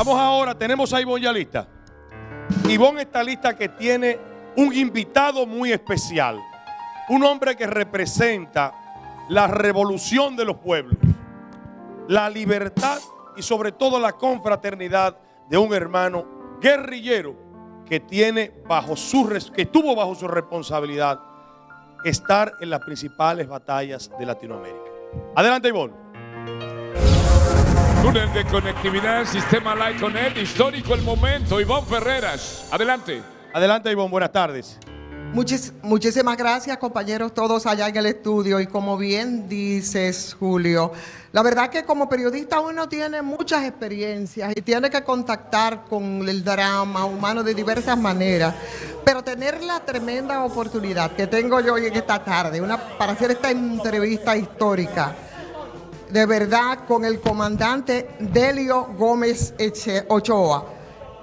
Vamos ahora, tenemos a Ivonne ya lista. Ivonne está lista, que tiene un invitado muy especial. Un hombre que representa la revolución de los pueblos, la libertad y sobre todo la confraternidad de un hermano guerrillero que tuvo bajo su responsabilidad estar en las principales batallas de Latinoamérica. Adelante, Ivonne. Túnel de conectividad, sistema LifeConnect, histórico el momento. Ivonne Ferreras, adelante. Adelante, Ivonne, buenas tardes. Muchísimas gracias, compañeros todos allá en el estudio. Y como bien dices, Julio, la verdad que como periodista uno tiene muchas experiencias y tiene que contactar con el drama humano de diversas maneras. Pero tener la tremenda oportunidad que tengo yo hoy en esta tarde para hacer esta entrevista histórica, de verdad, con el comandante Delio Gómez Ochoa,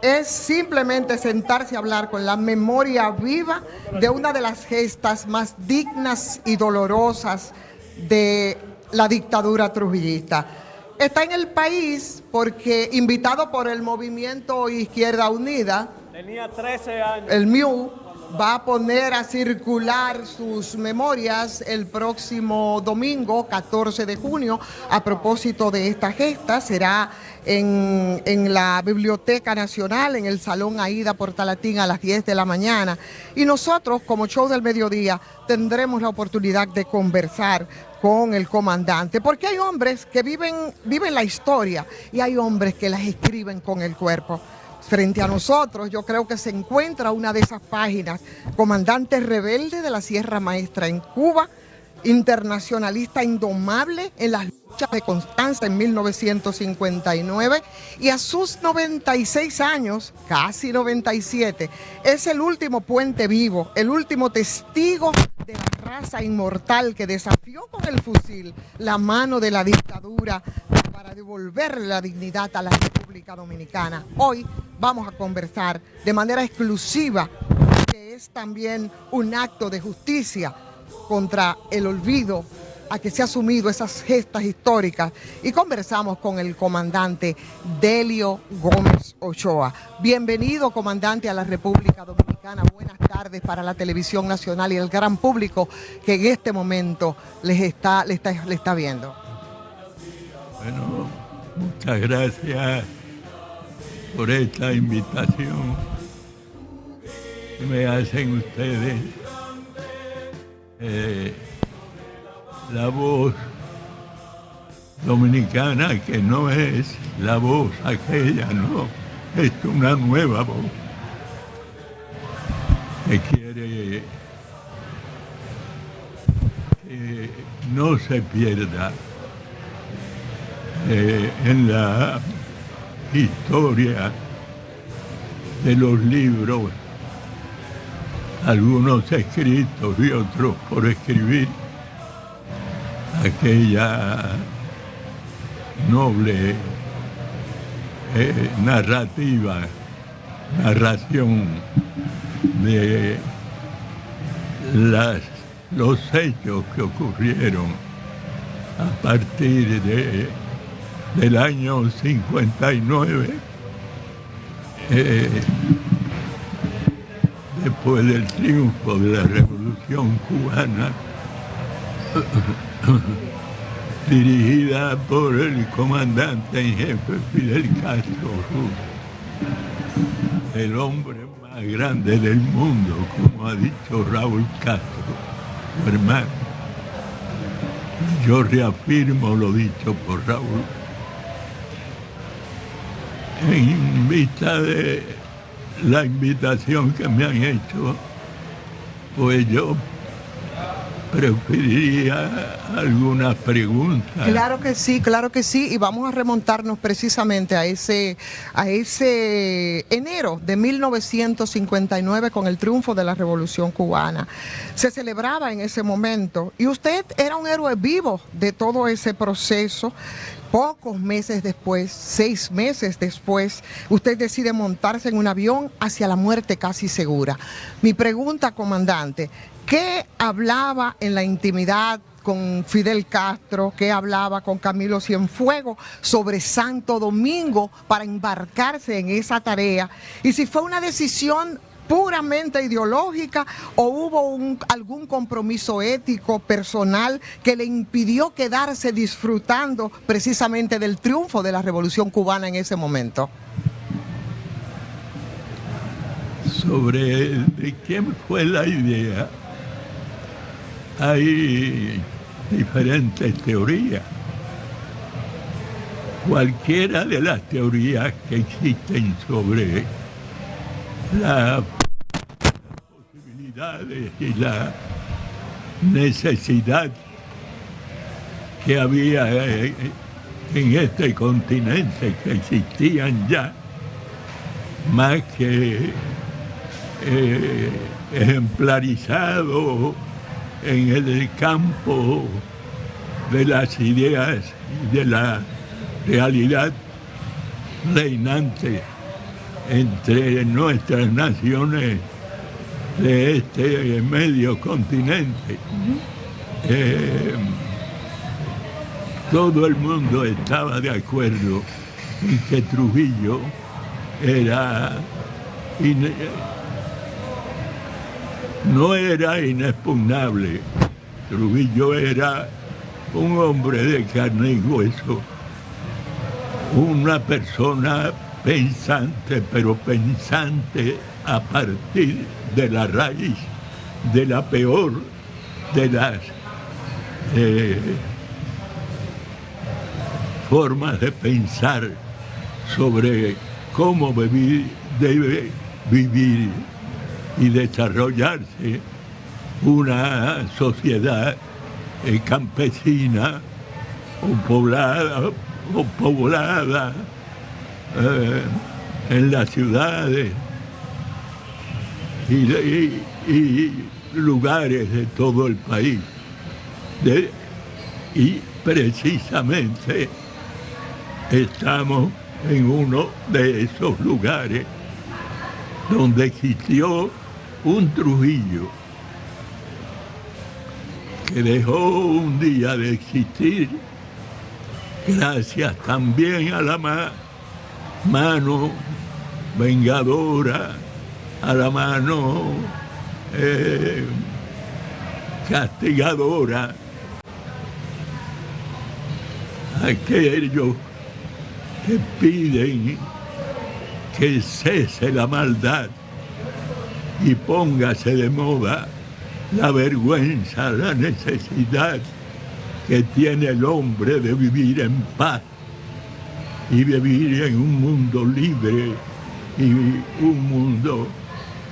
es simplemente sentarse a hablar con la memoria viva de una de las gestas más dignas y dolorosas de la dictadura trujillista. Está en el país porque, invitado por el Movimiento Izquierda Unida, tenía 13 años. El MIU va a poner a circular sus memorias el próximo domingo, 14 de junio, a propósito de esta gesta. Será en la Biblioteca Nacional, en el Salón Aida Portalatín, a las 10 de la mañana. Y nosotros, como Show del Mediodía, tendremos la oportunidad de conversar con el comandante, porque hay hombres que viven la historia y hay hombres que las escriben con el cuerpo. Frente a nosotros, yo creo que se encuentra una de esas páginas, comandante rebelde de la Sierra Maestra en Cuba, internacionalista indomable en las luchas de Constanza en 1959, y a sus 96 años, casi 97, es el último puente vivo, el último testigo de la raza inmortal que desafió con el fusil la mano de la dictadura para devolverle la dignidad a la República Dominicana. Hoy vamos a conversar de manera exclusiva, que es también un acto de justicia contra el olvido a que se ha asumido esas gestas históricas, y conversamos con el comandante Delio Gómez Ochoa. Bienvenido, comandante, a la República Dominicana. Buenas tardes para la televisión nacional y el gran público que en este momento le está viendo. Bueno, muchas gracias por esta invitación que me hacen ustedes. La voz dominicana, que no es la voz aquella, no, es una nueva voz que quiere que no se pierda en la historia de los libros, algunos escritos y otros por escribir, aquella noble narración de los hechos que ocurrieron a partir del año 59, después del triunfo de la Revolución Cubana, dirigida por el comandante en jefe Fidel Castro, el hombre más grande del mundo, como ha dicho Raúl Castro, su hermano. Yo reafirmo lo dicho por Raúl. En vista de la invitación que me han hecho, pues yo preferiría algunas preguntas. Claro que sí, y vamos a remontarnos precisamente a ese enero de 1959 con el triunfo de la Revolución Cubana. Se celebraba en ese momento y usted era un héroe vivo de todo ese proceso. Pocos meses después, 6 meses después, usted decide montarse en un avión hacia la muerte casi segura. Mi pregunta, comandante, ¿qué hablaba en la intimidad con Fidel Castro, que hablaba con Camilo Cienfuegos sobre Santo Domingo para embarcarse en esa tarea, y si fue una decisión puramente ideológica o hubo algún compromiso ético, personal, que le impidió quedarse disfrutando precisamente del triunfo de la Revolución Cubana en ese momento. Sobre de quién fue la idea, hay diferentes teorías. Cualquiera de las teorías que existen sobre las posibilidades y la necesidad que había en este continente, que existían ya, más que ejemplarizado en el campo de las ideas y de la realidad reinante entre nuestras naciones de este medio continente. Todo el mundo estaba de acuerdo en que Trujillo no era inexpugnable. Trujillo era un hombre de carne y hueso, una persona pensante, pero pensante a partir de la raíz, de la peor de las formas de pensar sobre cómo debe vivir y desarrollarse una sociedad campesina o poblada en las ciudades y lugares de todo el país. Y precisamente estamos en uno de esos lugares donde existió un Trujillo que dejó un día de existir gracias también a la mano vengadora, a la mano castigadora, aquellos que piden que cese la maldad y póngase de moda la vergüenza, la necesidad que tiene el hombre de vivir en paz y vivir en un mundo libre y un mundo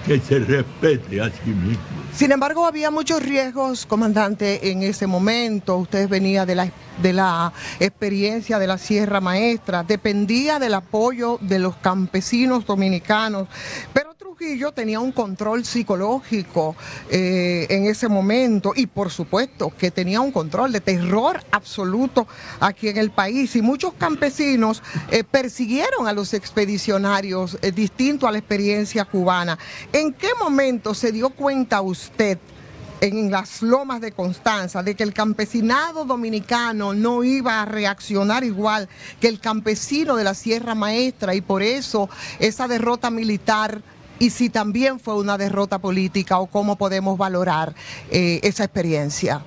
que se respete a sí mismo. Sin embargo, había muchos riesgos, comandante, en ese momento. Usted venía de la experiencia de la Sierra Maestra, dependía del apoyo de los campesinos dominicanos, pero Trujillo tenía un control psicológico en ese momento, y por supuesto que tenía un control de terror absoluto aquí en el país, y muchos campesinos persiguieron a los expedicionarios, distinto a la experiencia cubana. ¿En qué momento se dio cuenta usted en las lomas de Constanza de que el campesinado dominicano no iba a reaccionar igual que el campesino de la Sierra Maestra, y por eso esa derrota militar, y si también fue una derrota política, o cómo podemos valorar esa experiencia?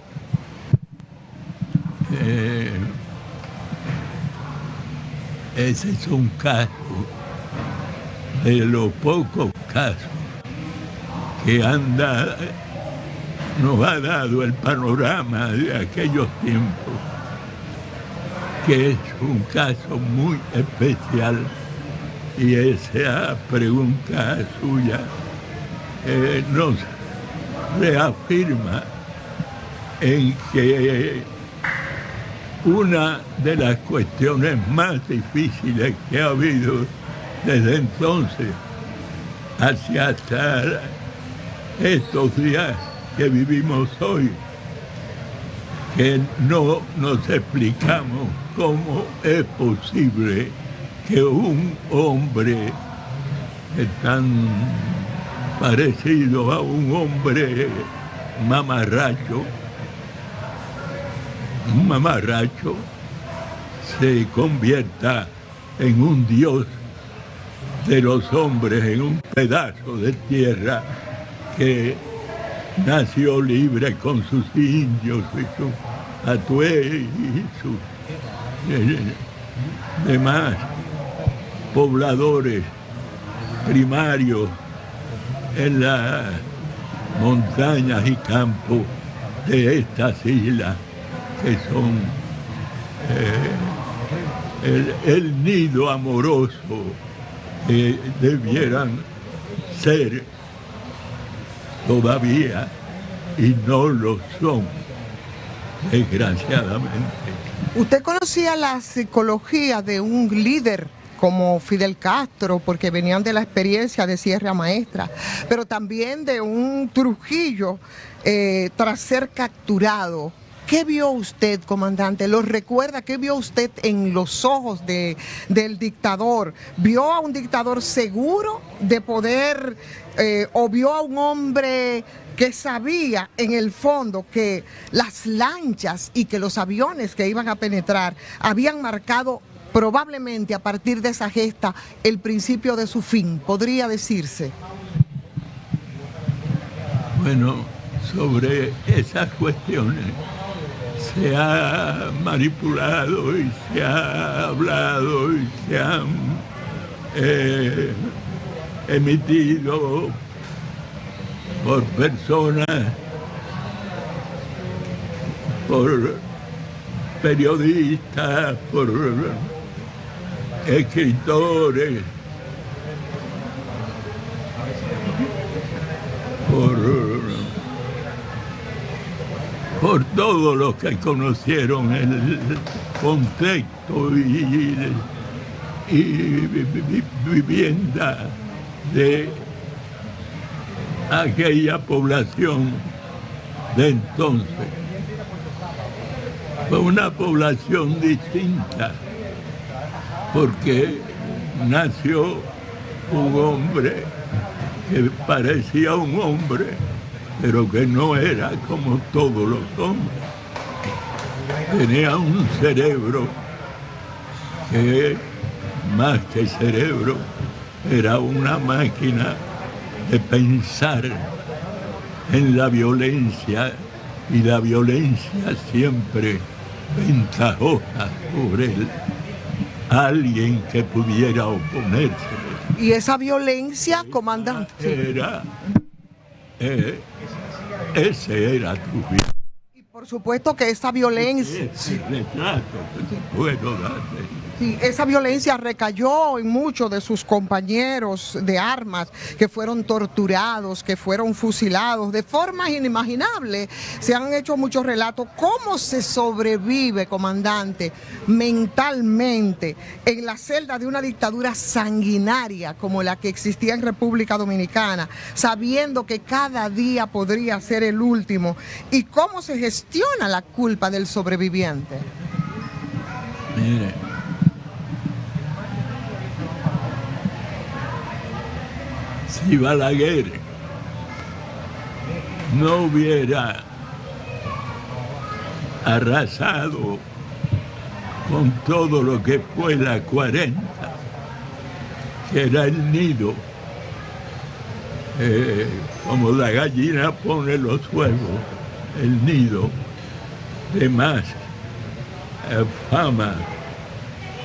Ese es un caso de los pocos casos que nos ha dado el panorama de aquellos tiempos, que es un caso muy especial, y esa pregunta suya nos reafirma en que una de las cuestiones más difíciles que ha habido desde entonces hasta estos días que vivimos hoy, que no nos explicamos cómo es posible que un hombre tan parecido a un hombre mamarracho un mamarracho se convierta en un dios de los hombres, en un pedazo de tierra que nació libre con sus indios y sus atuey y sus demás pobladores primarios en las montañas y campos de estas islas que son el nido amoroso que debieran ser todavía y no lo son, desgraciadamente. ¿Usted conocía la psicología de un líder como Fidel Castro, porque venían de la experiencia de Sierra Maestra, pero también de un Trujillo tras ser capturado? ¿Qué vio usted, comandante? ¿Lo recuerda? ¿Qué vio usted en los ojos del dictador? ¿Vio a un dictador seguro de poder o vio a un hombre que sabía en el fondo que las lanchas y que los aviones que iban a penetrar habían marcado probablemente a partir de esa gesta el principio de su fin, podría decirse? Bueno, sobre esas cuestiones se ha manipulado y se ha hablado y se han emitido por personas, por periodistas, por escritores, por todos los que conocieron el contexto y vivienda de aquella población de entonces. Fue una población distinta, porque nació un hombre que parecía un hombre, pero que no era como todos los hombres. Tenía un cerebro que, más que cerebro, era una máquina de pensar en la violencia, y la violencia siempre ventajosa sobre él, alguien que pudiera oponerse. ¿Y esa violencia, comandante? Ese era Trujillo. Y por supuesto que esa violencia... Ese retrato que puedo darle. Sí, esa violencia recayó en muchos de sus compañeros de armas que fueron torturados, que fueron fusilados de formas inimaginables. Se han hecho muchos relatos. ¿Cómo se sobrevive, comandante, mentalmente en la celda de una dictadura sanguinaria como la que existía en República Dominicana, sabiendo que cada día podría ser el último? ¿Y cómo se gestiona la culpa del sobreviviente? Mire, si Balaguer no hubiera arrasado con todo lo que fue la 40, que era el nido, como la gallina pone los huevos, el nido de más fama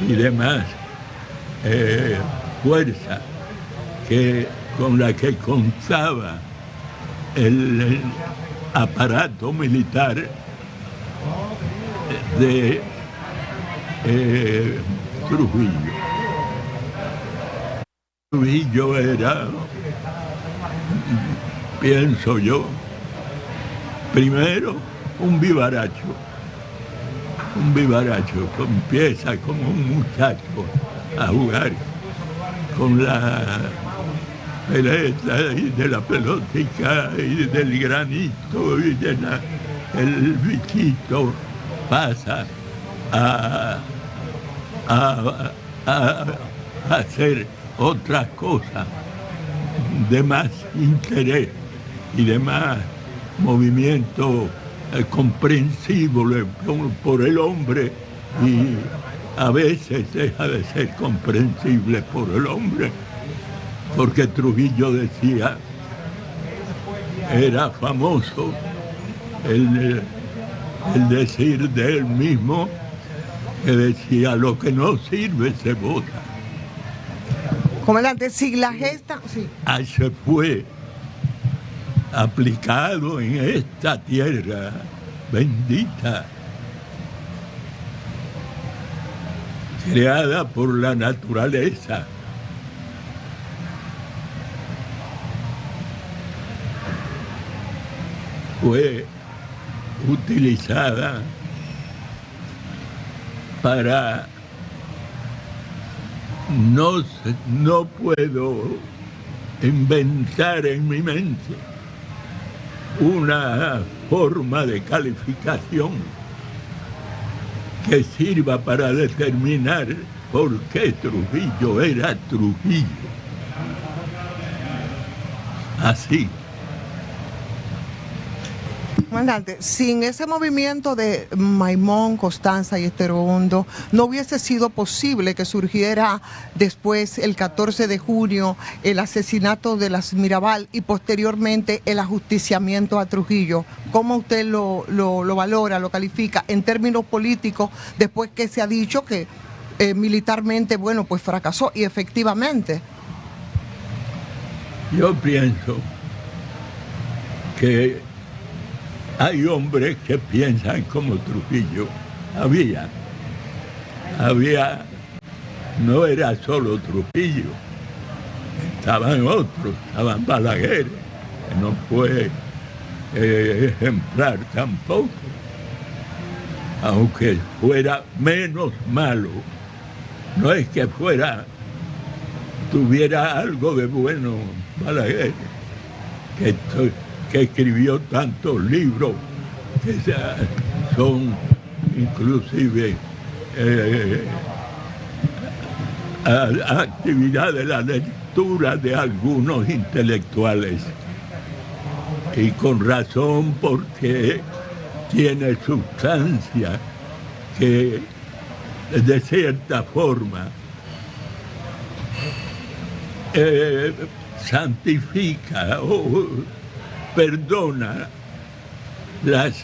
y de más fuerza con la que contaba el aparato militar de Trujillo. Trujillo era, pienso yo, primero un vivaracho que empieza como un muchacho a jugar con la pelota y de la pelotica y del granito y el bichito, pasa a hacer otras cosas de más interés y de más movimiento comprensible por el hombre y a veces deja de ser comprensible por el hombre, porque Trujillo decía, era famoso el decir de él mismo, que decía, lo que no sirve se bota. Comandante, si la gesta... Sí. Se fue aplicado en esta tierra bendita, creada por la naturaleza. Fue utilizada para... No puedo inventar en mi mente una forma de calificación que sirva para determinar por qué Trujillo era Trujillo. Así. Comandante, sin ese movimiento de Maimón, Constanza y Esther Hondo, no hubiese sido posible que surgiera después, el 14 de junio, el asesinato de las Mirabal y posteriormente el ajusticiamiento a Trujillo. ¿Cómo usted lo valora, lo califica en términos políticos, después que se ha dicho que militarmente, bueno, pues fracasó? Y efectivamente. Yo pienso que hay hombres que piensan como Trujillo. No era solo Trujillo, estaban otros, estaban Balaguer, que no fue ejemplar tampoco, aunque fuera menos malo. No es que tuviera algo de bueno Balaguer, que escribió tantos libros que son inclusive actividad de la lectura de algunos intelectuales. Y con razón, porque tiene sustancia que de cierta forma santifica o perdona las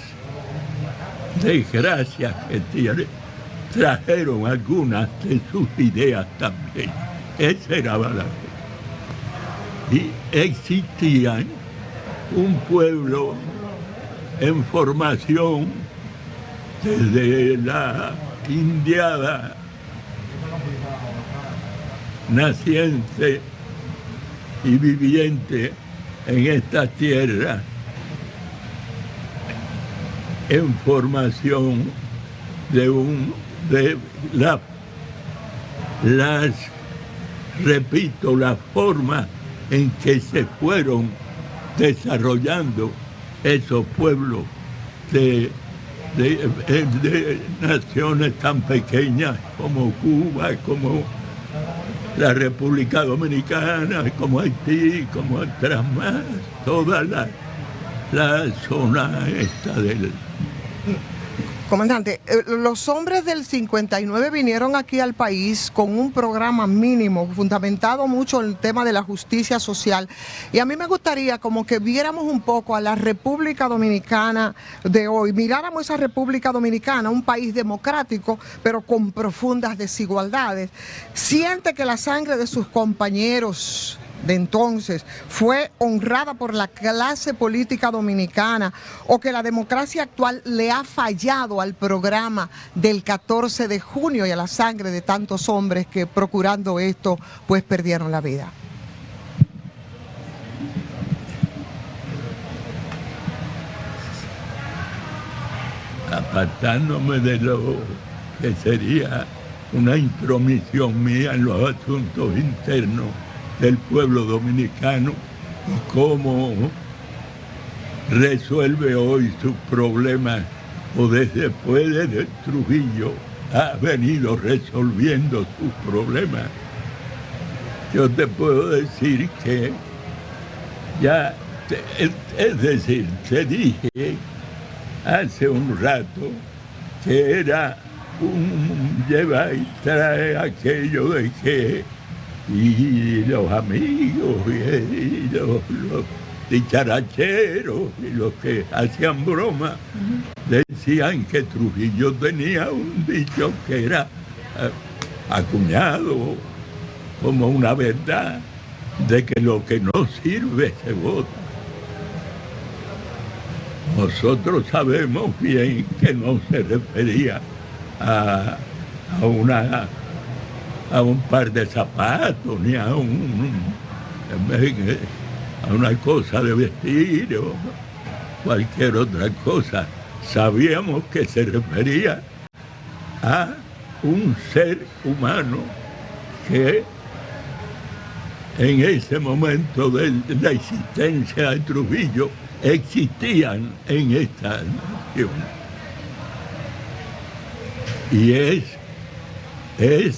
desgracias que trajeron algunas de sus ideas también. Ese era Balaguer. Y existía un pueblo en formación desde la indiada naciente y viviente en esta tierra, en formación las formas en que se fueron desarrollando esos pueblos de naciones tan pequeñas como Cuba, como la República Dominicana, como Haití, como otras más, toda la zona esta del... Comandante, los hombres del 59 vinieron aquí al país con un programa mínimo, fundamentado mucho en el tema de la justicia social. Y a mí me gustaría como que viéramos un poco a la República Dominicana de hoy, miráramos esa República Dominicana, un país democrático, pero con profundas desigualdades. ¿Siente que la sangre de sus compañeros de entonces fue honrada por la clase política dominicana, o que la democracia actual le ha fallado al programa del 14 de junio y a la sangre de tantos hombres que, procurando esto, pues perdieron la vida? Apartándome de lo que sería una intromisión mía en los asuntos internos del pueblo dominicano y cómo resuelve hoy sus problemas, o después de Trujillo ha venido resolviendo sus problemas. Yo te puedo decir que ya, es decir, te dije hace un rato, que era un lleva y trae aquello de que y los amigos y los dicharacheros y los que hacían broma decían que Trujillo tenía un dicho que era acuñado como una verdad de que lo que no sirve se bota. Nosotros sabemos bien que no se refería a un par de zapatos ni a una cosa de vestir o cualquier otra cosa. Sabíamos que se refería a un ser humano que en ese momento de la existencia de Trujillo existían en esta nación. Y ese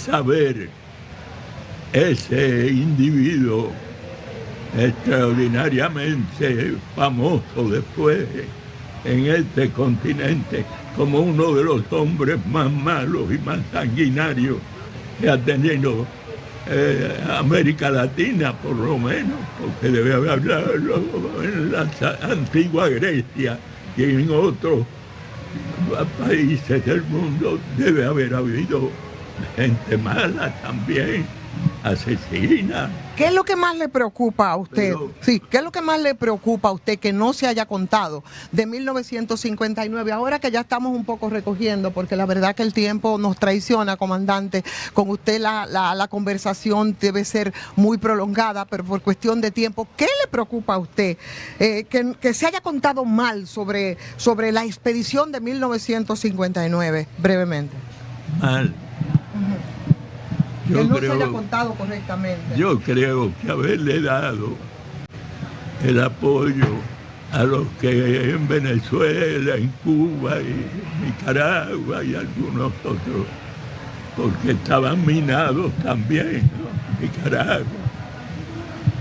saber, ese individuo extraordinariamente famoso después en este continente como uno de los hombres más malos y más sanguinarios que ha tenido América Latina, por lo menos, porque debe haberlo en la antigua Grecia y en otros países del mundo debe haber habido gente mala también, asesina. ¿Qué es lo que más le preocupa a usted? Sí, ¿qué es lo que más le preocupa a usted que no se haya contado de 1959? Ahora que ya estamos un poco recogiendo, porque la verdad que el tiempo nos traiciona, comandante. Con usted la conversación debe ser muy prolongada, pero por cuestión de tiempo, ¿qué le preocupa a usted que se haya contado mal sobre la expedición de 1959, brevemente? Mal. Que no se haya contado correctamente. Yo creo que haberle dado el apoyo a los que en Venezuela, en Cuba y Nicaragua y algunos otros, porque estaban minados también, ¿no? Nicaragua.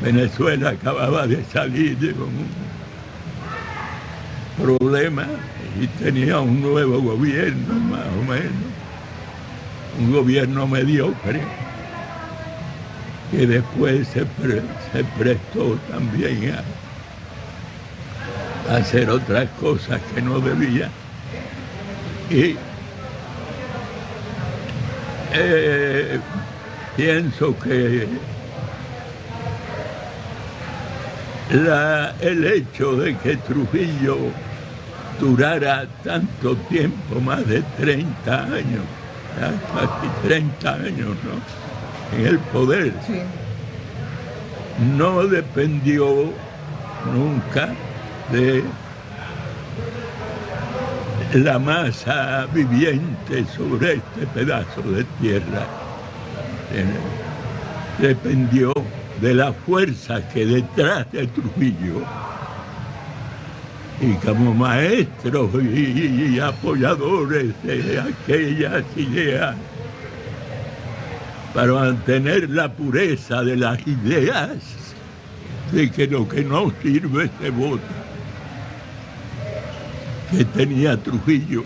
Venezuela acababa de salir de un problema y tenía un nuevo gobierno, más o menos. Un gobierno mediocre que después se prestó también a hacer otras cosas que no debía. Y pienso que el hecho de que Trujillo durara tanto tiempo, más de 30 años, casi 30 años, ¿no?, en el poder, sí, no dependió nunca de la masa viviente sobre este pedazo de tierra. Dependió de la fuerza que detrás de Trujillo y como maestros y apoyadores de aquellas ideas, para mantener la pureza de las ideas de que lo que no sirve se vota, que tenía Trujillo,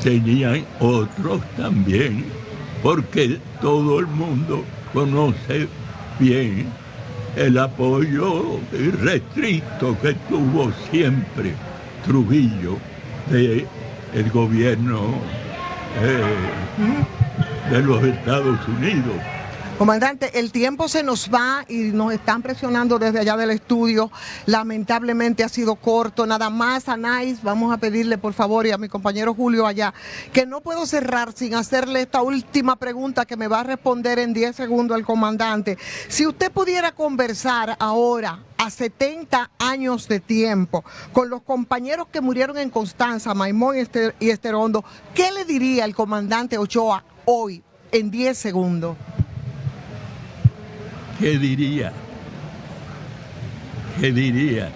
tenían otros también, porque todo el mundo conoce bien el apoyo irrestricto que tuvo siempre Trujillo del gobierno de los Estados Unidos. Comandante, el tiempo se nos va y nos están presionando desde allá del estudio. Lamentablemente ha sido corto. Nada más, Anais, vamos a pedirle por favor, y a mi compañero Julio allá, que no puedo cerrar sin hacerle esta última pregunta que me va a responder en 10 segundos el comandante. Si usted pudiera conversar ahora, a 70 años de tiempo, con los compañeros que murieron en Constanza, Maimón y Esterondo, ¿qué le diría el comandante Ochoa hoy, en 10 segundos? ¿Qué diría? ¿Qué diría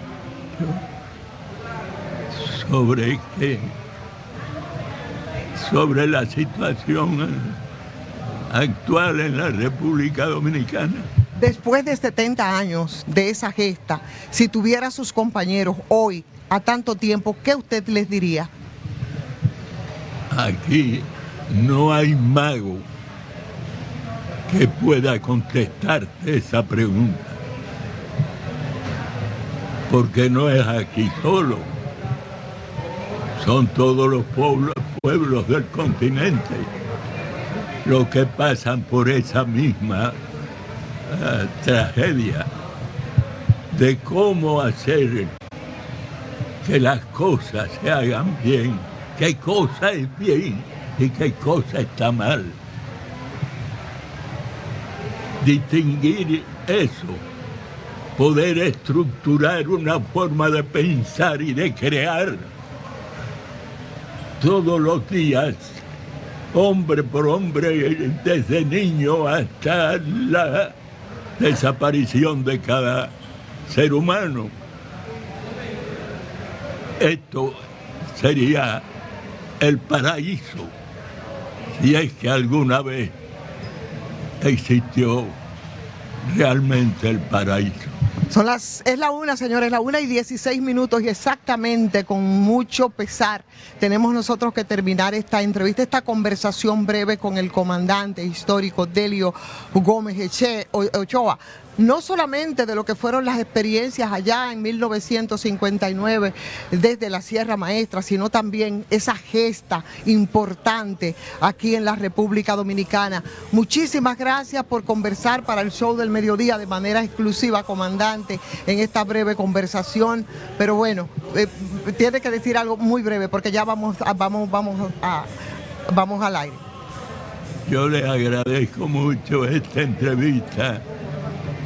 sobre qué? Sobre la situación actual en la República Dominicana. Después de 70 años de esa gesta, si tuviera a sus compañeros hoy, a tanto tiempo, ¿qué usted les diría? Aquí no hay mago que pueda contestarte esa pregunta, porque no es aquí solo, son todos los pueblos del continente los que pasan por esa misma tragedia de cómo hacer que las cosas se hagan bien, qué cosa es bien y qué cosa está mal. Distinguir eso, poder estructurar una forma de pensar y de crear todos los días, hombre por hombre, desde niño hasta la desaparición de cada ser humano. Esto sería el paraíso, si es que alguna vez existió realmente el paraíso. Es la 1, señores, la 1:16 y exactamente con mucho pesar tenemos nosotros que terminar esta entrevista, esta conversación breve con el comandante histórico Delio Gómez Ochoa. No solamente de lo que fueron las experiencias allá en 1959 desde la Sierra Maestra, sino también esa gesta importante aquí en la República Dominicana. Muchísimas gracias por conversar para el Show del Mediodía de manera exclusiva, comandante, en esta breve conversación. Pero bueno, tiene que decir algo muy breve porque ya vamos al aire. Yo le agradezco mucho esta entrevista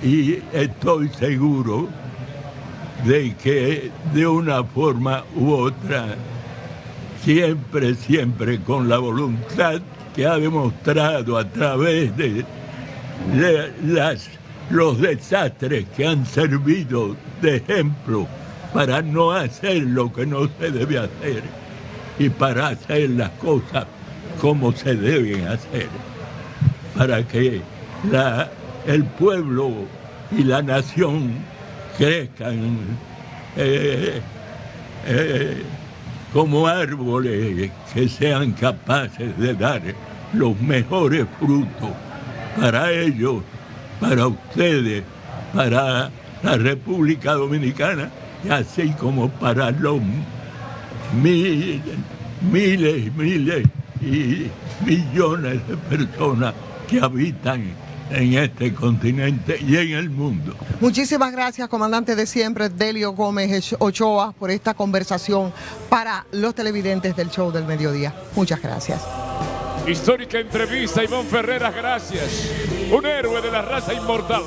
y estoy seguro de que de una forma u otra, siempre con la voluntad que ha demostrado a través de los desastres que han servido de ejemplo para no hacer lo que no se debe hacer y para hacer las cosas como se deben hacer, para que el pueblo y la nación crezcan como árboles que sean capaces de dar los mejores frutos para ellos, para ustedes, para la República Dominicana y así como para los miles y millones de personas que habitan en este continente y en el mundo. Muchísimas gracias, comandante de siempre, Delio Gómez Ochoa, por esta conversación para los televidentes del Show del Mediodía. Muchas gracias. Histórica entrevista, Ivonne Ferreras, gracias. Un héroe de la raza inmortal.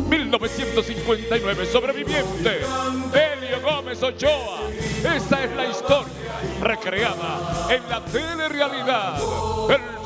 1959, sobreviviente, Delio Gómez Ochoa. Esta es la historia recreada en la telerealidad.